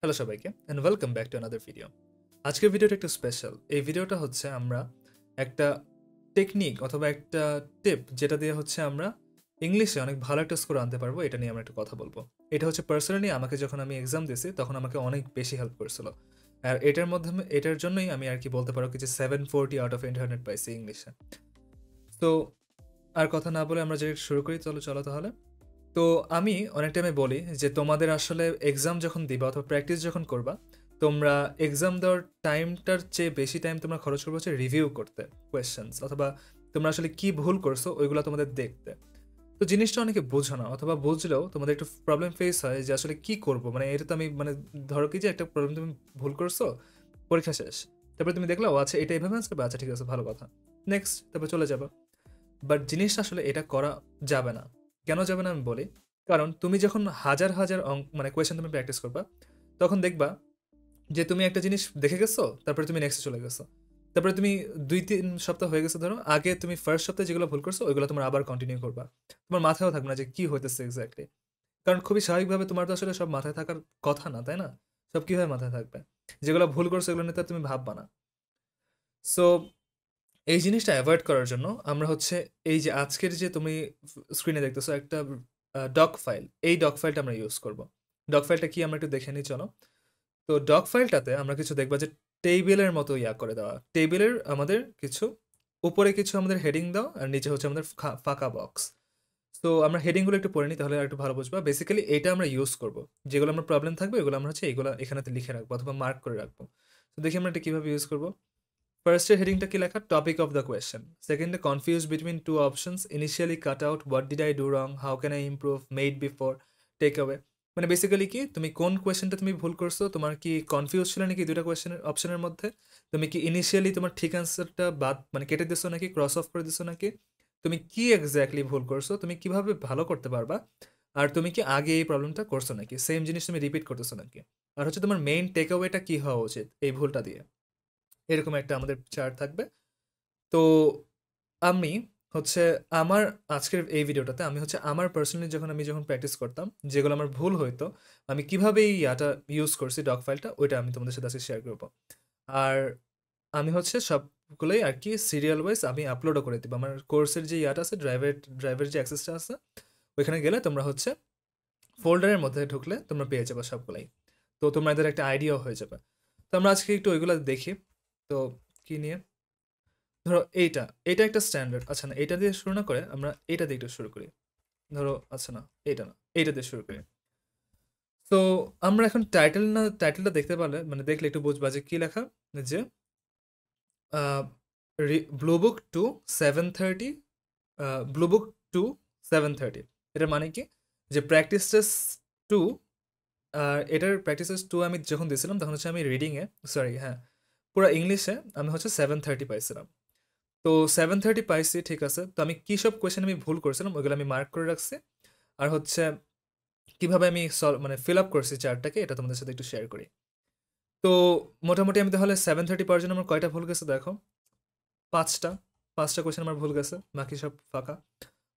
Hello সবাইকে and welcome back to another video. আজকের ভিডিওটা একটু স্পেশাল। এই ভিডিওটা হচ্ছে আমরা একটা টেকনিক অথবা একটা টিপ যেটা দিয়ে হচ্ছে আমরা ইংলিশে অনেক ভালো একটা স্কোর আনতে পারবো, এটা নিয়ে আমরা একটু কথা বলবো। এটা হচ্ছে পার্সোনালি আমাকে যখন আমি এক্সাম দিয়েছি তখন আমাকে অনেক বেশি হেল্প করেছিল। আর এটার মাধ্যমে এটার জন্যই আমি আর কি বলতে পারো যে 740 আউট অফ 800 পাইছি ইংলিশে। তো আর কথা না বলে আমরা যে শুরু করি, চলো চলো তাহলে। তো আমি অনেক টাইমে বলি যে তোমাদের আসলে এক্সাম যখন দিবা অথবা প্র্যাকটিস যখন করবা, তোমরা এক্সাম দেওয়ার টাইমটার চেয়ে বেশি টাইম তোমরা খরচ করবো হচ্ছে রিভিউ করতে কোয়েশ্চেন্স, অথবা তোমরা আসলে কি ভুল করছো ওইগুলো তোমাদের দেখতে। তো জিনিসটা অনেকে বোঝো না, অথবা বুঝলেও তোমাদের একটু প্রবলেম ফেস হয় যে আসলে কি করবো, মানে এটা তো আমি মানে ধরো কি যে একটা প্রবলেম তুমি ভুল করছো, পরীক্ষা শেষ, তারপরে তুমি দেখলা ও আচ্ছা এটা এইভাবে আনসার করবে, আচ্ছা ঠিক আছে ভালো কথা, নেক্সট, তারপর চলে যাবে। বাট জিনিসটা আসলে এটা করা যাবে না। কেন যাবে না আমি বলি। কারণ তুমি যখন হাজার হাজার মানে কোয়েশ্চেন তুমি প্র্যাকটিস করবা, তখন দেখবা যে তুমি একটা জিনিস দেখে গেছো, তারপরে তুমি নেক্সট চলে গেছো, তারপরে তুমি 2-3 সপ্তাহ হয়ে গেছে ধরো, আগে তুমি ফার্স্ট সপ্তাহে যেগুলো ভুল করছো ওইগুলো তোমার আবার কন্টিনিউ করবা। তোমার মাথায়ও থাকবে না যে কি হইতেছে এক্স্যাক্টলি। কারণ খুবই স্বাভাবিকভাবে তোমার তো আসলে সব মাথায় থাকার কথা না, তাই না? সব কিভাবে মাথায় থাকবে? যেগুলো ভুল করছো এগুলো নিয়ে তো আর তুমি ভাববা না। সো এই জিনিসটা অ্যাভয়েড করার জন্য আমরা হচ্ছে এই যে আজকের যে তুমি স্ক্রিনে দেখতেছো একটা ডক ফাইল, এই ডক ফাইলটা আমরা ইউজ করব। ডক ফাইলটা কি আমরা একটু দেখে নিই, চলো। তো ডক ফাইলটাতে আমরা কিছু দেখবা যে টেবিলের মতো ইয়া করে দেওয়া, টেবিলের আমাদের কিছু উপরে কিছু আমাদের হেডিং দাও আর নিচে হচ্ছে আমাদের ফাঁকা বক্স। তো আমরা হেডিংগুলো একটু পড়ে নিই, তাহলে আর একটু ভালো বুঝবা। বেসিক্যালি এটা আমরা ইউজ করব, যেগুলো আমার প্রবলেম থাকবে এগুলো আমরা হচ্ছে এইগুলো এখানেতে লিখে রাখবো অথবা মার্ক করে রাখবো। তো দেখি আমরা এটা কীভাবে ইউজ করবো। ফার্স্টের হেডিংটা কি লেখা, টপিক অফ দ্য কোয়েশ্চেন। সেকেন্ডে confuse between two options, initially cut out, what did I do wrong, how can I improve, made before, take away. মানে বেসিক্যালি কি তুমি কোন কোয়েশ্চেনটা তুমি ভুল করছো, তোমার কি কনফিউজ ছিল নাকি দুটা কোয়েশ্চেনের অপশনের মধ্যে, তুমি কি ইনিশিয়ালি তোমার ঠিক অ্যান্সারটা বাদ মানে কেটে দিছো নাকি ক্রস অফ করে দিছো নাকি, তুমি কি এক্স্যাক্টলি ভুল করছো, তুমি কিভাবে ভালো করতে পারবা, আর তুমি কি আগে এই প্রবলেমটা করছো নাকি, সেম জিনিস তুমি রিপিট করতেছো নাকি, আর হচ্ছে তোমার মেইন টেক অ্যাওয়েটা কি হওয়া উচিত এই ভুলটা দিয়ে। এরকম একটা আমাদের চার্ট থাকবে। তো আমি হচ্ছে আমার আজকের এই ভিডিওটাতে আমি হচ্ছে আমার পার্সোনালি যখন প্র্যাকটিস করতাম, যেগুলো আমার ভুল হইতো, আমি কিভাবে এই ইয়াটা ইউজ করছি ডক ফাইলটা, ওইটা আমি তোমাদের সাথে আজকে শেয়ার করবো। আর আমি হচ্ছে সবগুলোই আর কি সিরিয়াল ওয়াইজ আমি আপলোডও করে দিব আমার কোর্সের যে ইয়াটা আছে, ড্রাইভের যে অ্যাক্সেসটা আছে, ওইখানে গেলে তোমরা হচ্ছে ফোল্ডারের মধ্যে ঢুকলে তোমরা পেয়ে যাবে সবগুলাই। তো তোমরা এদের একটা আইডিয়াও হয়ে যাবে। তো আমরা আজকে একটু ওইগুলো দেখি। তো কি নিয়ে, ধরো এইটা এটা একটা স্ট্যান্ডার্ড, আচ্ছা না এটা দিয়ে শুরু না করে আমরা এটা দিয়ে একটু শুরু করি। ধরো আচ্ছা না এটা না, এইটা দিয়ে শুরু করি। তো আমরা এখন টাইটেলটা দেখতে পারলে মানে দেখলে একটু বুঝবা যে কি লেখা, যে blue book to 7:30, blue book to 7:30। এটার মানে কি, যে প্র্যাকটিস টেস্ট টু, আর এটার প্র্যাকটিস টেস্ট টু আমি যখন দিয়েছিলাম তখন হচ্ছে আমি রিডিংয়ে, সরি হ্যাঁ, পুরো ইংলিশে আমি হচ্ছে 7:30 পাইছিলাম। তো 7:30 পাইছি, ঠিক আছে। তো আমি কী সব কোয়েশ্চেন আমি ভুল করছিলাম ওইগুলো আমি মার্ক করে রাখছি। আর হচ্ছে কিভাবে আমি মানে ফিল আপ করছি চার্টটাকে, এটা তোমাদের সাথে একটু শেয়ার করি। তো মোটামুটি আমি তাহলে 7:30 পাওয়ার জন্য আমার কয়টা ভুল গেছে দেখো, পাঁচটা। পাঁচটা কোয়েশ্চেন আমার ভুল গেছে, বাকি সব ফাঁকা।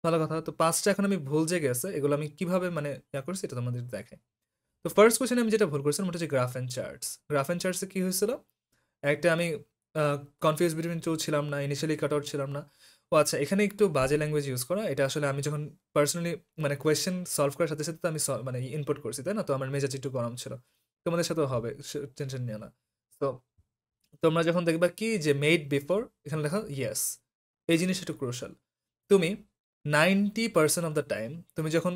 ভালো কথা। তো পাঁচটা এখন আমি ভুল যে গেছে এগুলো আমি কিভাবে মানে ইয়া করছি এটা তোমাদের দেখে। তো ফার্স্ট কোয়েশ্চেন আমি যেটা ভুল করছিলাম ওটা হচ্ছে graph and charts. Graph and চার্টসে কী হয়েছিল, একটা আমি কনফিউজ বিটুইন টু ছিলাম না, ইনিশিয়ালি কাট আউট ছিলাম না। ও আচ্ছা, এখানে একটু বাজে ল্যাঙ্গুয়েজ ইউজ করা, এটা আসলে আমি যখন পার্সোনালি মানে কোয়েশ্চেন সলভ করার সাথে সাথে তো আমি মানে ইনপুট করছি, তাই না? তো আমার মেজাজ একটু গরম ছিল। তোমাদের সাথেও হবে, টেনশন নিও না। তো তোমরা যখন দেখবা কি যে মেড বিফোর, এখানে লেখা ইয়েস, এই জিনিসটা একটু ক্রুশাল। তুমি 90% অফ দ্য টাইম তুমি যখন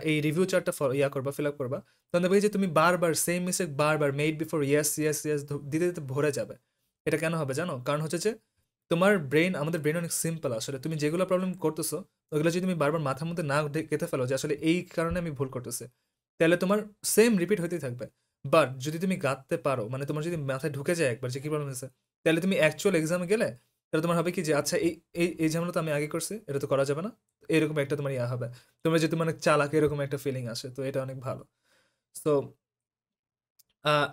এই রিভিউ চার্টটা ইয়া করবা, ফিল আপ করবা, তখন দেখবে যে তুমি বারবার সেম মিস্টেক বারবার made before yes yes yes দিতে দিতে ভরে যাবে। এটা কেন হবে জানো? কারণ হচ্ছে যে তোমার ব্রেন, আমাদের ব্রেন অনেক সিম্পল আসলে। তুমি যেগুলো প্রবলেম করতেছো ওগুলো যদি তুমি বারবার মাথার মধ্যে না গেঁথে ফেলো যে আসলে এই কারণে আমি ভুল করতেছি, তাহলে তোমার সেম রিপিট হতেই থাকবে। বাট যদি তুমি গাঁথতে পারো, মানে তোমার যদি মাথায় ঢুকে যায় একবার যে কী প্রবলেম হয়েছে, তাহলে তুমি অ্যাকচুয়াল এক্সামে গেলে তাহলে তোমার হবে কি যে আচ্ছা এই এই এই ঝামেলা তো আমি আগে করছি, এটা তো করা যাবে না। এরকম একটা তোমার ইয়া হবে, তোমরা যে তোমার চালাক এরকম একটা ফিলিং আসে, তো এটা অনেক ভালো। সো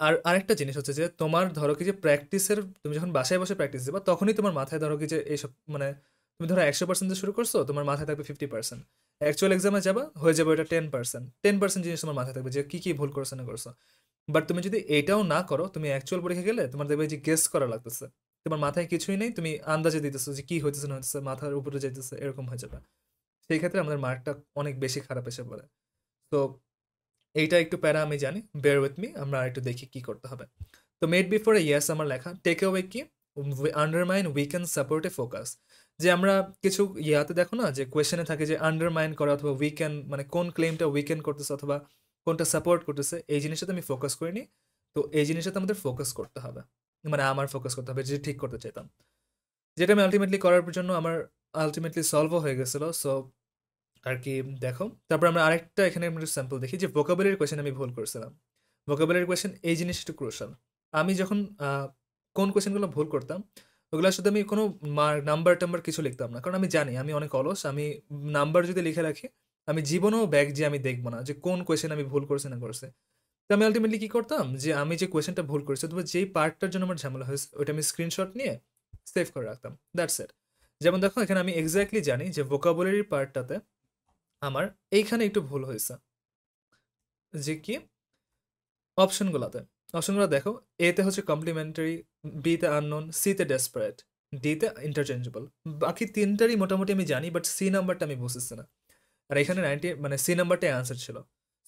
আর আরেকটা জিনিস হচ্ছে যে তোমার ধরো কি যে প্র্যাকটিসের, তুমি যখন বাসায় বসে প্র্যাকটিস দেবা তখনই তোমার মাথায় ধরো কি যে এইসব মানে তুমি ধরো 100% দিয়ে শুরু করছো, তোমার মাথায় থাকবে 50%। অ্যাকচুয়াল এক্সামে যাবা হয়ে যাবে ওটা 10%। 10% জিনিস তোমার মাথায় থাকবে যে কী কী ভুল করছো না করছো। বাট তুমি যদি এইটাও না করো, তুমি অ্যাকচুয়াল পরীক্ষা গেলে তোমার দেখবে যে গেস করা লাগতেছে, তোমার মাথায় কিছুই নেই, তুমি আন্দাজে দিতেছো যে কি হইতেছে না হইতেছে, মাথার উপরে যাইতেছে, এরকম হয়ে যাবে। সেই ক্ষেত্রে আমাদের মার্কটা অনেক বেশি খারাপ এসে পড়ে। তো এইটা একটু প্যারা আমি জানি, বেয়ার উইথ মি, আমরা একটু দেখি কি করতে হবে। তো মেড বিফোর এ ইয়েস আমার লেখা, টেক অ্যাওয়ে কি, আন্ডারমাইন উইকেন সাপোর্ট এ ফোকাস। যে আমরা কিছু ইয়াতে দেখো না যে কোয়েশ্চেনে থাকে যে আন্ডারমাইন করা অথবা উইকেন, মানে কোন ক্লেমটা উইকেন করতেছে অথবা কোনটা সাপোর্ট করতেছে, এই জিনিসটাতে আমি ফোকাস করিনি। তো এই জিনিসটাতে আমাদের ফোকাস করতে হবে, মানে আমার ফোকাস করতে হবে, যেটা ঠিক করতে চাইতাম, যেটা আমি আলটিমেটলি করার জন্য আমার আলটিমেটলি সলভও হয়ে গেছিলো। সো আর কি দেখো, তারপর আমরা আরেকটা এখানে স্যাম্পল দেখি যে ভোকাবুলারি কোয়েশ্চেন আমি ভুল করছিলাম। ভোকাবুলারি কোয়েশ্চেন এই জিনিসটা একটু ক্রুশাল। আমি যখন কোন কোয়েশ্চেনগুলো ভুল করতাম, ওগুলো শুধু আমি কোনো নাম্বার টাম্বার কিছু লিখতাম না, কারণ আমি জানি আমি অনেক অলস, আমি নাম্বার যদি লিখে রাখি আমি জীবনেও ব্যাগ যে আমি দেখবো না যে কোন কোয়েশ্চেন আমি ভুল করছি না করছে। তো আমি আলটিমেটলি কি করতাম যে আমি যে কোয়েশ্চেনটা ভুল করছি অথবা যেই পার্টটার জন্য আমার ঝামেলা হয়েছে ওইটা আমি স্ক্রিনশট নিয়ে সেভ করে রাখতাম, দ্যাটস ইট। যেমন দেখো এখানে আমি এক্স্যাক্টলি জানি যে ভোকাবুলারি পার্টটাতে আমার এইখানে একটু ভুল হয়েছে, যে কি অপশনগুলোতে। অপশনগুলো দেখো, এতে হচ্ছে কমপ্লিমেন্টারি, বিতে আননোন, সিতে ডেসপারেট, ডিতে ইন্টারচেঞ্জেবল। বাকি তিনটারই মোটামুটি আমি জানি, বাট সি নাম্বারটা আমি বুঝতেছি না। আর এখানে 90 মানে সি নাম্বারটাই আনসার ছিল।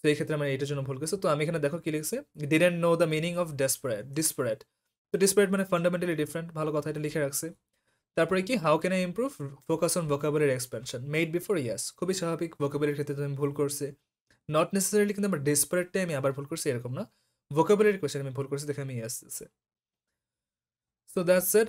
তো এই ক্ষেত্রে আমার এটার জন্য ভুল গেছে। তো আমি এখানে দেখো কি লিখছে, didn't know the meaning of disparate. তো ডিসপারেট মানে ফান্ডামেন্টালি ডিফারেন্ট, ভালো কথা, এটা লিখে রাখছে। তারপরে কি, how can I improve, focus on vocabulary expansion, made before years, খুবই স্বাভাবিক, ভোকাবুলারির ক্ষেত্রে তো আমি ভুল করছি। নট নেসেসারিলি কিন্তু আমার ডেসপারেটটাই আমি আবার ভুল করছি এরকম না, ভোকাবুলারি কোয়েশ্চেন আমি ভুল করছি, দেখে আমি ইয়াস দিচ্ছি। So that's it.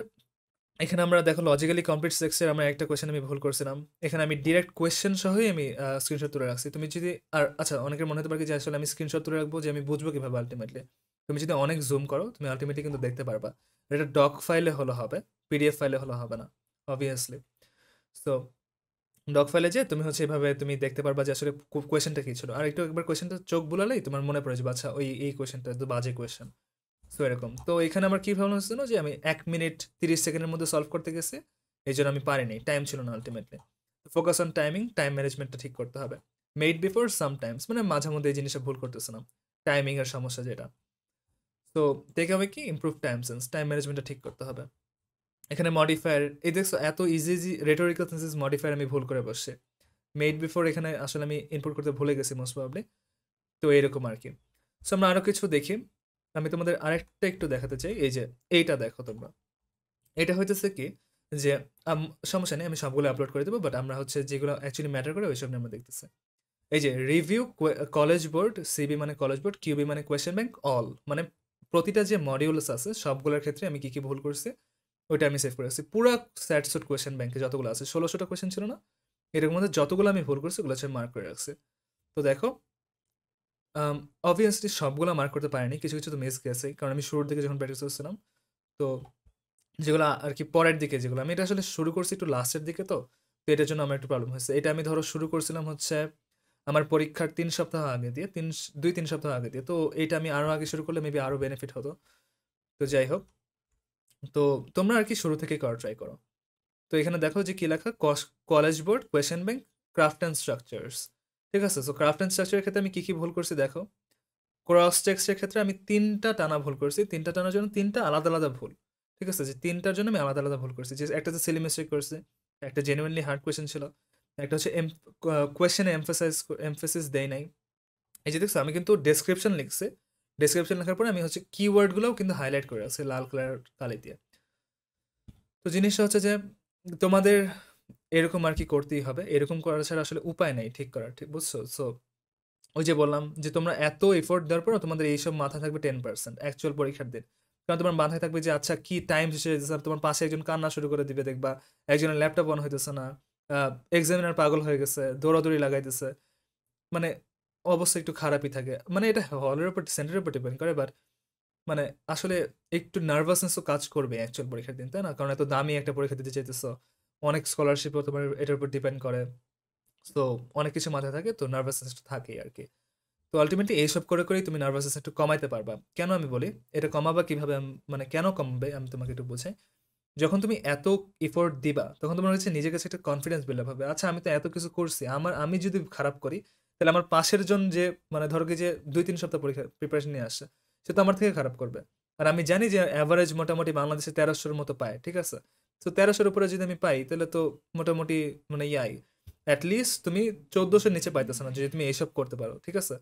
এখানে আমরা দেখো লজিক্যালি কমপ্লিট সেক্সের আমরা একটা কোয়েশ্চেন আমি ভুল করছিলাম, এখানে আমি ডিরেক্ট কোয়েশ্চেন সহই আমি স্ক্রিনশট তুলে রাখছি। তুমি যদি আর আচ্ছা, অনেকের মনে হতে পারে কি যে আসলে আমি স্ক্রিনশট তুলে রাখবো যে আমি বুঝবো কিভাবে আলটিমেটলি, তুমি যদি অনেক জুম করো তুমি আলটিমেটলি কিন্তু দেখতে পারবা। এটা ডক ফাইলে হলে হবে, পিডিএফ ফাইলে হলে হবে না অবভিয়াসলি। সো ডক ফাইলে যে তুমি হচ্ছে এভাবে তুমি দেখতে পারবা যে আসলে কোয়েশ্চেনটা কি ছিল, আর একটু একবার কোয়েশ্চেনটা চোখ বুলালেই তোমার মনে পড়ে যাবে আচ্ছা ওই এই কোয়েশ্চেনটা তো বাজে কোয়েশ্চেন। সো এরকম। তো এখানে আমার কি প্রবলেম হচ্ছিল যে আমি 1 মিনিট 30 সেকেন্ডের মধ্যে সলভ করতে গেছি, এই জন্য আমি পারিনি, টাইম ছিল না ultimately. Focus on timing, time ম্যানেজমেন্টটা ঠিক করতে হবে। মেড বিফোর সামটাইমস মানে মাঝে মধ্যে এই জিনিসটা ভুল করতেছিলাম, টাইমিং এর সমস্যা যেটা। তো দেখে হবে কি, ইমপ্রুভ টাইম সেন্স, টাইম ম্যানেজমেন্টটা ঠিক করতে হবে। এখানে মডিফায়ার, এই দেখছো এত easy easy rhetorical senses modifier আমি ভুল করে বসছি। মেড বিফোর এখানে আসলে আমি ইনপুট করতে ভুলে গেছি মোস্ট প্রবাবলি। তো এরকম আর কি। সো আমরা আরও কিছু দেখি, আমি তোমাদের আরেকটা একটু দেখাতে চাই, এই যে এইটা দেখো তোমরা, এটা হইতেছে কি যে সমস্যা নেই আমি সবগুলো আপলোড করে দেবো, বাট আমরা হচ্ছে যেগুলো অ্যাকচুয়ালি ম্যাটার করে ওইসব নিয়ে আমরা দেখতেছি। এই যে রিভিউ কলেজ বোর্ড, সিবি মানে কলেজ বোর্ড, কিউবি মানে কোয়েশ্চেন ব্যাংক, অল মানে প্রতিটা যে মডিউলস আছে সবগুলোর ক্ষেত্রে আমি কি কি ভুল করছি ওইটা আমি সেভ করে রাখছি। পুরো স্যাট সুট কোয়েশ্চেন ব্যাংকে যতগুলো আছে 1600টা কোয়েশ্চেন ছিল না, এরকম মধ্যে যতগুলো আমি ভুল করছি ওগুলো হচ্ছে মার্ক করে রাখছি। তো দেখো অবভিয়াসলি সবগুলো মার্ক করতে পারিনি, কিছু কিছু তো মিস গেছে, কারণ আমি শুরুর দিকে যখন প্র্যাকটিস করছিলাম, তো যেগুলো আর কি পরের দিকে যেগুলো আমি এটা আসলে শুরু করছি একটু লাস্টের দিকে, তো তো এটার জন্য আমার একটু প্রবলেম হয়েছে। এটা আমি ধরো শুরু করছিলাম হচ্ছে আমার পরীক্ষার 3 সপ্তাহ আগে দিয়ে, 2-3 সপ্তাহ আগে দিয়ে, তো এটা আমি আরও আগে শুরু করলে মেবি আরও বেনিফিট হতো। তো যাই হোক, তো তোমরা আর কি শুরু থেকে করা ট্রাই করো। তো এখানে দেখো যে কি লেখা, college board, question bank, craft and structures. ঠিক আছে, সো ক্রাফট অ্যান্ড স্ট্রাকচারের ক্ষেত্রে আমি কী কী ভুল করছি দেখো। ক্রস টেক্সটের ক্ষেত্রে আমি 3টা টানা ভুল করছি, 3টা টানার জন্য 3টা আলাদা আলাদা ভুল। ঠিক আছে, যে 3টার জন্য আমি আলাদা আলাদা ভুল করছি, যে একটা যে সিলি মিস্টেক করছি, একটা জেনুইনলি হার্ড কোয়েশ্চেন ছিল, একটা হচ্ছে কোয়েশ্চেনে এমফেসিস দেয় নাই। এই যে দেখছো আমি কিন্তু ডেসক্রিপশন লিখছি, ডেসক্রিপশন লেখার পরে আমি হচ্ছে কিওয়ার্ডগুলোও কিন্তু হাইলাইট করে রাখছি লাল কালার কালি দিয়ে। তো জিনিসটা হচ্ছে যে তোমাদের এরকম আর কি করতেই হবে, এরকম করা ছাড়া আসলে উপায় নাই ঠিক করার, ঠিক বুঝছো? সো ওই যে বললাম যে তোমরা এত এফোর্ট দেওয়ার পরও তোমাদের এইসব মাথায় থাকবে 10% অ্যাকচুয়াল পরীক্ষার দিন, কারণ তোমার মাথায় থাকবে যে আচ্ছা কি টাইম শেষ হয়ে যাচ্ছে, তোমার পাশে একজন কান্না শুরু করে দিবে, দেখবা একজনের ল্যাপটপ অন হইতেছে না, এক্সামিনার পাগল হয়ে গেছে, দৌড়াদৌড়ি লাগাইতেছে, মানে অবস্থা একটু খারাপই থাকে। মানে এটা হলের উপর সেন্টারের উপর ডিপেন্ড করে, বাট মানে আসলে একটু নার্ভাসনেসও কাজ করবে অ্যাকচুয়াল পরীক্ষার দিন, তাই না? কারণ এত দামি একটা পরীক্ষা দিতে চাইতেছো, অনেক স্কলারশিপও তোমার এটার উপর ডিপেন্ড করে, তো অনেক কিছু মাথায় থাকে, তো নার্ভাসনেসটা থাকেই আর কি। তো আলটিমেটলি এইসব করে করেই তুমি নার্ভাসনেস একটু কমাইতে পারবা। কেন আমি বলি এটা কমাবা কিভাবে, মানে কেন কমবে আমি তোমাকে একটু বোঝাই। যখন তুমি এত এফোর্ট দিবা তখন তোমার কাছে নিজের কাছে একটা কনফিডেন্স বিল্ড আপ হবে, আচ্ছা আমি তো এত কিছু করছি, আমি যদি খারাপ করি তাহলে আমার পাশের জন যে মানে ধরো কি যে 2-3 সপ্তাহ পরীক্ষা প্রিপারেশন নিয়ে আসছে, সে তো আমার থেকে খারাপ করবে। আর আমি জানি যে এভারেজ মোটামুটি বাংলাদেশে ১৩০০ এর মতো পায়। ঠিক আছে? তো ১৩০০ এর উপরে যদি আমি পাই তাহলে তো মোটামুটি মানে এট লিস্ট তুমি ১৪০০ এর নিচে পাইতেছ না যদি তুমি এইসব করতে পারো। ঠিক আছে?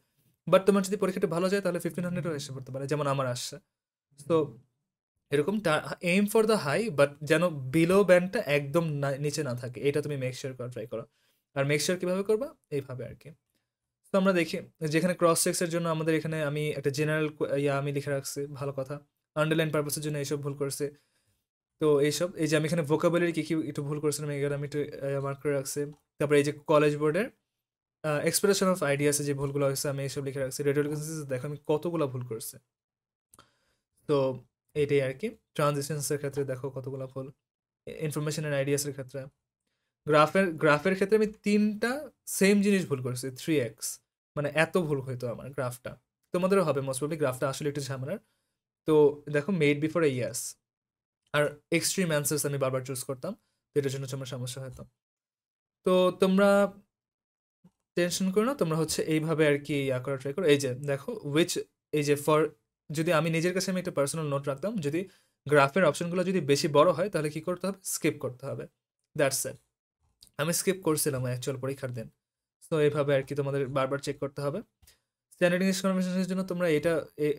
বাট তোমার যদি পরীক্ষাটা ভালো যায় তাহলে 1500 ও এসে পড়তে পারে। যেমন আমার আসছে। তো এরকম aim for the high but যেন বিলো ব্যান্ডটা একদম নিচে না থাকে। এটা তুমি মেক শিওর করা ট্রাই করো। আর মেক শিওর কিভাবে করবা? এইভাবে আরকি। তো আমরা দেখি যেখানে ক্রস চেকস এর জন্য আমাদের এখানে আমি একটা জেনারেল আমি লিখে রাখছি। ভালো কথা। আন্ডারলাইন পারপাস এর জন্য এইসব ভুল করছি। তো এইসব এই যে আমি এখানে ভোকাবুলারি কি একটু ভুল করেছিলাম এগুলো আমি একটু মার্ক করে রাখছি। তারপরে এই যে কলেজ বোর্ডের এক্সপ্রেশন অফ আইডিয়াস যে ভুলগুলো হয়েছে আমি এইসব লিখে রাখছি। রেডিও দেখো আমি কতগুলো ভুল করছি। তো এইটাই আরকি। ট্রানজিশনস এর ক্ষেত্রে দেখো কতগুলো ভুল। ইনফরমেশন এন্ড আইডিয়াস এর ক্ষেত্রে। গ্রাফের ক্ষেত্রে আমি ৩ টা সেম জিনিস ভুল করেছি 3x মানে এত ভুল হইতো আমার গ্রাফটা। তোমাদেরও হবে মোস্ট প্রবাবলি গ্রাফটা আসলে একটু ঝামেলার। তো দেখো মেড বিফোর এ ইয়াস আর এক্সট্রিম অ্যান্সার্স আমি বারবার চুজ করতাম। তো এটার জন্য আমার সমস্যা হতো। তো তোমরা টেনশন করো না। তোমরা হচ্ছে এইভাবে আরকি করার ট্রাই করো। এই যে দেখো এই যে যদি আমি নিজের কাছে আমি একটা পার্সোনাল নোট রাখতাম। যদি গ্রাফের অপশনগুলো যদি বেশি বড় হয় তাহলে কি করতে হবে? স্কিপ করতে হবে। That's it. আমি স্কিপ করছিলাম অ্যাকচুয়াল পরীক্ষার দিন। সো এভাবে আরকি তোমাদের বারবার চেক করতে হবে। স্ট্যান্ডার্ড ইংলিশ কনভারসেশনের জন্য তোমরা এটা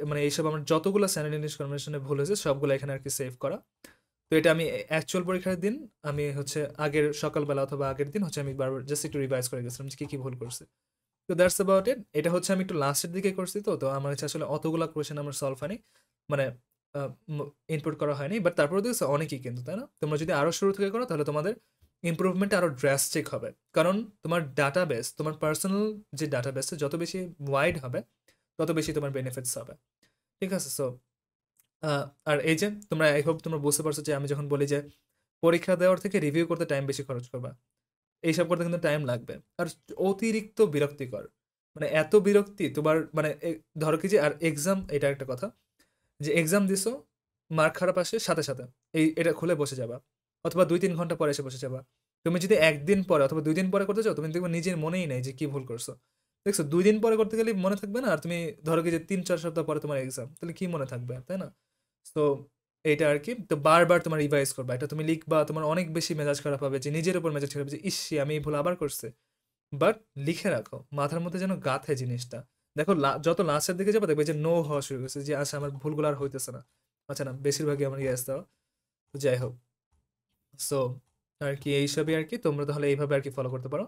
মানে এইসব আমার যতগুলো স্ট্যান্ডার্ড ইংলিশ কনভারসেশনে ভুল হয়েছে সবগুলো এখানে আরকি সেভ করা। তো এটা আমি অ্যাকচুয়াল পরীক্ষার দিন আমি হচ্ছে আগের সকালবেলা অথবা আগের দিন হচ্ছে আমি বারবার জাস্ট একটু রিভাইজ করে গেছিলাম যে কি ভুল করছি। তো দ্যাটস অ্যাবাউট ইট। এটা হচ্ছে আমি একটু লাস্টের দিকে করছি তো আমার হচ্ছে আসলে অতগুলা কোয়েশ্চেন আমার সলভ হয়নি। মানে ইনপুট করা হয়নি। বাট তারপরেও দেখছো অনেকেই কিন্তু, তাই না? তোমরা যদি আরো শুরু থেকে করো তাহলে তোমাদের ইমপ্রুভমেন্ট আরো ড্রাস্টিক হবে। কারণ তোমার ডাটাবেস, তোমার পার্সোনাল যে ডাটাবেসটা যত বেশি ওয়াইড হবে তত বেশি তোমার বেনিফিটস হবে। ঠিক আছে? সো আর এই যে তোমরা আই হোপ তোমরা বুঝতে পারছো যে আমি যখন বলি যে পরীক্ষা দেওয়ার থেকে রিভিউ করতে টাইম বেশি খরচ করবা। এইসব করতে কিন্তু টাইম লাগবে। আর অতিরিক্ত বিরক্তিকর। মানে এত বিরক্তি তোমার মানে ধরো কি যে আর এক্সাম এটা একটা কথা। যে এক্সাম দিছো, মার্ক খারাপ আসে সাথে। এটা খুলে বসে যাবা। অথবা ২-৩ ঘন্টা পরে এসে বসে যাবা। তুমি যদি ১ দিন পরে অথবা ২ দিন পরে করতে চাও, তুমি দেখবে নিজের মনেই নেই যে কি ভুল করছো। দেখছো ২ দিন পরে করতে গেলে মনে থাকবে না। আর তুমি ধরো কি যে ৩-৪ সপ্তাহ পরে তোমার এক্সাম। তাহলে কি মনে থাকবে, তাই না? সো এইটা আরকি। তো বারবার তোমার রিভাইজ করবা। এটা তুমি লিখবা, তোমার অনেক বেশি মেজাজ খারাপ হবে যে নিজের উপর মেজাজ খারাপ হবে যে, "ইস! আমি এই ভুল আবার করছি।" বাট লিখে রাখো। মাথার মধ্যে যেন গাঁথে জিনিসটা। দেখো যত লাস্টের দিকে যাবা দেখবে যে নো হওয়া শুরু করছে যে আচ্ছা আমার ভুলগুলো আর হইতেছে না। আচ্ছা না বেশিরভাগই আমার ইয়েস দেওয়া। তো যাই হোক। সো আরকি এইসবই আরকি তোমরা তাহলে এইভাবে আরকি ফলো করতে পারো।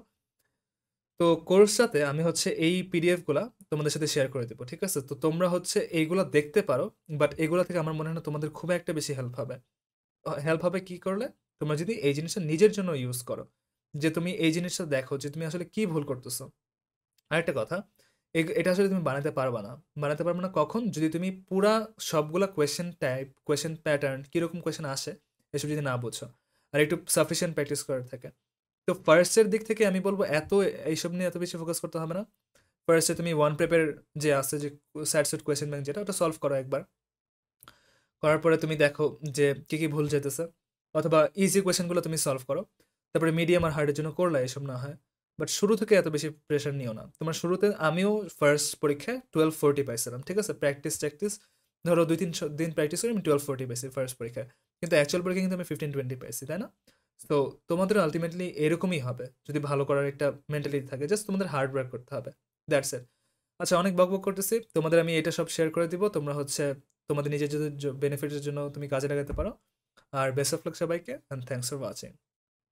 তো কোর্সটাতে আমি হচ্ছে এই পিডিএফ গুলা তোমাদের সাথে শেয়ার করে দেব। ঠিক আছে? তো তোমরা হচ্ছে এইগুলা দেখতে পারো। বাট এগুলা থেকে আমার মনে হয় না তোমাদের খুব একটা বেশি হেল্প হবে। হেল্প হবে কি করলে? তোমরা যদি এই জিনিসটা নিজের জন্য ইউজ করো। যে তুমি এই জিনিসটা দেখো যে তুমি আসলে কি ভুল করতেছো। আরেকটা কথা, এটা আসলে তুমি বানাতে পারবা না। বানাতে পারবে না কখন? যদি তুমি পুরা সবগুলা কোয়েশ্চেন টাইপ, কোয়েশ্চেন প্যাটার্ন, কিরকম কোয়েশ্চেন আসে, এসব যদি না বুঝো। আর একটু সাফিসিয়েন্ট প্র্যাকটিস করার থাকে। তো ফার্স্ট এর দিক থেকে আমি বলব এইসব নিয়ে এত বেশি ফোকাস করতে হবে না। ফার্স্ট এ তুমি ওয়ান প্রেপের যে আছে যে স্যাট সেট কোয়েশ্চেন ব্যাংক যেটা ওটা সলভ করো একবার। করার পরে তুমি দেখো যে কি ভুল যেতেছে। অথবা ইজি কোয়েশ্চেনগুলো তুমি সলভ করো। তারপরে মিডিয়াম আর হার্ডের জন্য করলা এসব না হয়। বাট শুরু থেকে এত বেশি প্রেশার নিও না। তোমার শুরুতে আমিও ফার্স্ট পরীক্ষায় 1240 পাইছিলাম। ঠিক আছে? প্র্যাকটিস ধরো ২-৩ দিন প্র্যাকটিস করে আমি 1240 পাইছি ফার্স্ট পরীক্ষায়। কিন্তু অ্যাকচুয়াল পরীক্ষায় কিন্তু আমি 1520 পাইছি, তাই না? তো তোমাদেরও আল্টিমেটলি এরকমই হবে। যদি ভালো করার একটা মেন্টালিটি থাকে। জাস্ট তোমাদের হার্ড ওয়ার্ক করতে হবে। That's it. আচ্ছা অনেক বকবক করতেছি। তোমাদের আমি এটা সব শেয়ার করে দিব। তোমরা হচ্ছে তোমাদের নিজের বেনিফিটের জন্য তুমি কাজে লাগাতে পারো। আর বেস্ট অফ লাক সবাইকে, অ্যান্ড থ্যাংকস ফর ওয়াচিং।